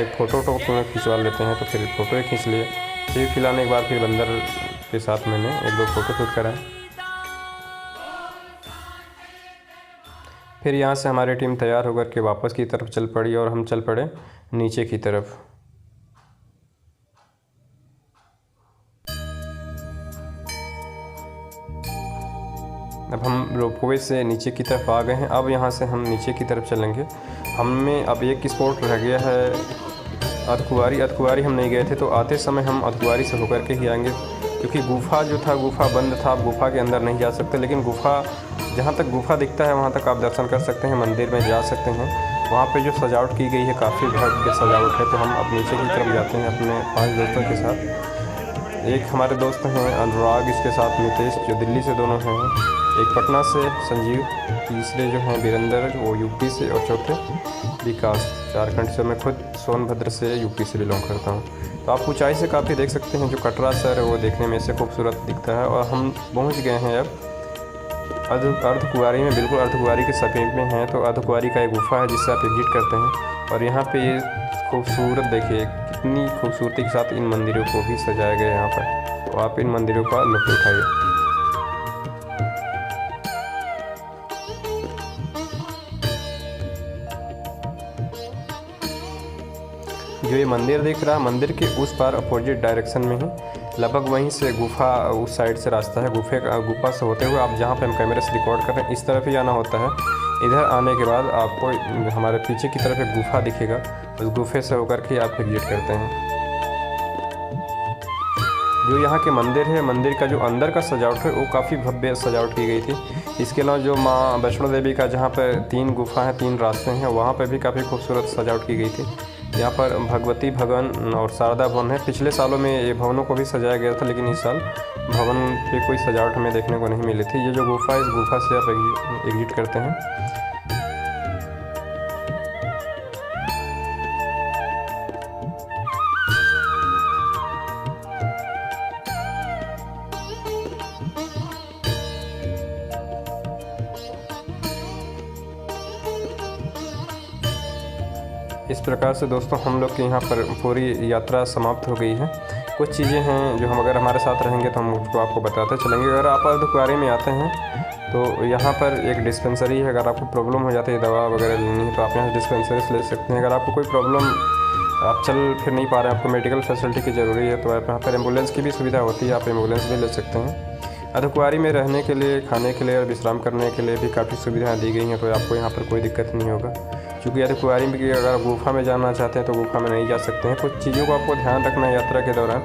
एक फ़ोटो तो तुम्हें खिंचवा लेते हैं, तो फिर फ़ोटो ही खींच लिए। सेब खिलाने के बाद फिर बंदर के साथ मैंने 1-2 फ़ोटो शूट कराए। फिर यहाँ से हमारी टीम तैयार होकर के वापस की तरफ चल पड़ी और हम चल पड़े नीचे की तरफ। अब हम रोपवे से नीचे की तरफ आ गए हैं। अब यहाँ से हम नीचे की तरफ चलेंगे। हमें अब एक स्पॉट रह गया है अर्धकुंवारी। अर्धकुंवारी हम नहीं गए थे, तो आते समय हम अर्धकुंवारी से होकर के ही आएंगे, क्योंकि गुफ़ा जो था गुफ़ा बंद था। आप गुफ़ा के अंदर नहीं जा सकते, लेकिन गुफ़ा जहाँ तक गुफ़ा दिखता है वहाँ तक आप दर्शन कर सकते हैं, मंदिर में जा सकते हैं। वहाँ पे जो सजावट की गई है काफ़ी भव्य सजावट है। तो हम अब नीचे की तरफ जाते हैं अपने 5 दोस्तों के साथ। एक हमारे दोस्त हैं अनुराग, इसके साथ नितेश जो दिल्ली से दोनों हैं, एक पटना से संजीव, तीसरे जो हैं वीरेंद्र वो यूपी से, और चौथे विकास झारखंड से। मैं खुद सोनभद्र से यूपी से बिलोंग करता हूँ। तो आप ऊंचाई से काफ़ी देख सकते हैं जो कटरा शहर है वो देखने में से खूबसूरत दिखता है। और हम पहुँच गए हैं अब अर्धकुंवारी में, बिल्कुल अर्धकुंवारी के समीप में हैं। तो अर्धकुंवारी का एक गुफ़ा है जिससे आप एग्जिट करते हैं, और यहाँ पे ये खूबसूरत देखिए कितनी खूबसूरती के साथ इन मंदिरों को भी सजाया गया है यहाँ पर। तो आप इन मंदिरों का लुत्फ़ उठाइए। जो ये मंदिर दिख रहा है, मंदिर के उस पार अपोजिट डायरेक्शन में ही लगभग वहीं से गुफ़ा, उस साइड से रास्ता है। गुफ़ा से होते हुए आप जहाँ पे हम कैमरे से रिकॉर्ड कर रहे हैं इस तरफ ही आना होता है। इधर आने के बाद आपको हमारे पीछे की तरफ एक गुफ़ा दिखेगा, उस गुफ़े से होकर के आप एग्जिट करते हैं। जो यहाँ के मंदिर है, मंदिर का जो अंदर का सजावट है वो काफ़ी भव्य सजावट की गई थी। इसके अलावा जो माँ वैष्णो देवी का जहाँ पर 3 गुफ़ा हैं, 3 रास्ते हैं, वहाँ पर भी काफ़ी खूबसूरत सजावट की गई थी। यहाँ पर भगवती भवन और शारदा भवन है। पिछले सालों में ये भवनों को भी सजाया गया था, लेकिन इस साल भवन पे कोई सजावट हमें देखने को नहीं मिली थी। ये जो गुफ़ा है, इस गुफ़ा से आप एग्जिट करते हैं। इस प्रकार से दोस्तों हम लोग के यहाँ पर पूरी यात्रा समाप्त हो गई है। कुछ चीज़ें हैं जो हम अगर हमारे साथ रहेंगे तो हम उसको आपको बताते चलेंगे। अगर आप अर्धकुंवारी में आते हैं तो यहाँ पर एक डिस्पेंसरी है। अगर आपको प्रॉब्लम हो जाती है, दवा वगैरह लेनी है, तो आप यहाँ डिस्पेंसरी से ले सकते हैं। अगर आपको कोई प्रॉब्लम, आप चल फिर नहीं पा रहे हैं, आपको मेडिकल फैसिलिटी की ज़रूरी है, तो आप यहाँ पर एम्बुलेंस की भी सुविधा होती है, आप एम्बुलेंस भी ले सकते हैं। अर्धकुंवारी में रहने के लिए, खाने के लिए और विश्राम करने के लिए भी काफ़ी सुविधाएं दी गई हैं, तो आपको यहाँ पर कोई दिक्कत नहीं होगा। क्योंकि अर्धकुंवारी में अगर गुफ़ा में जाना चाहते हैं तो गुफ़ा में नहीं जा सकते हैं। कुछ चीज़ों को आपको ध्यान रखना है यात्रा के दौरान।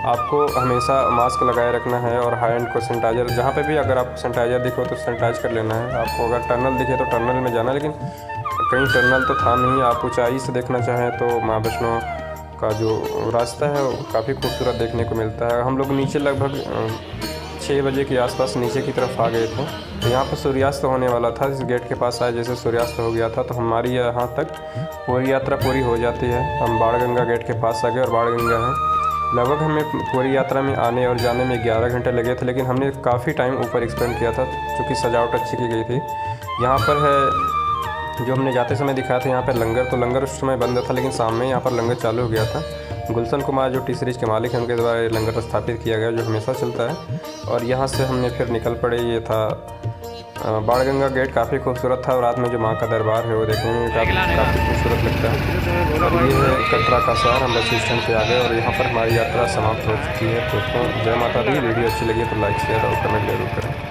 आपको हमेशा मास्क लगाए रखना है, और हैंड को सैनिटाइजर, जहाँ पे भी अगर आपको सैनिटाइजर दिखे तो सैनिटाइज कर लेना है। आपको अगर टनल दिखे तो टनल में जाना, लेकिन कहीं टनल तो था नहीं। आप ऊँचाई से देखना चाहें तो माँ वैष्णो का जो रास्ता है वो काफ़ी खूबसूरत देखने को मिलता है। हम लोग नीचे लगभग 6 बजे के आसपास नीचे की तरफ आ गए थे। तो यहाँ पर सूर्यास्त होने वाला था। इस गेट के पास आए जैसे सूर्यास्त हो गया था, तो हमारी यहाँ तक पूरी यात्रा पूरी हो जाती है। हम बाणगंगा गेट के पास आ गए, और बाणगंगा है। लगभग हमें पूरी यात्रा में आने और जाने में 11 घंटे लगे थे, लेकिन हमने काफ़ी टाइम ऊपर एक्सपेंड किया था क्योंकि सजावट अच्छी की गई थी। यहाँ पर है जो हमने जाते समय दिखाया था, यहाँ पर लंगर, तो लंगर उस समय बंद था, लेकिन शाम में यहाँ पर लंगर चालू हो गया था। गुलशन कुमार जो टी सीरीज के मालिक हैं, उनके द्वारा ये लंगर स्थापित किया गया जो हमेशा चलता है। और यहाँ से हमने फिर निकल पड़े। ये था बाणगंगा गेट, काफ़ी खूबसूरत था, और रात में जो माँ का दरबार है वो देखने में काफ़ी खूबसूरत लगता है। और ये है कटरा का शहर। हम बस स्टैंड पे आ गए और यहाँ पर हमारी यात्रा समाप्त हो चुकी है। दोस्तों जय माता दी। वीडियो अच्छी लगी तो लाइक, शेयर और कमेंट जरूर करें।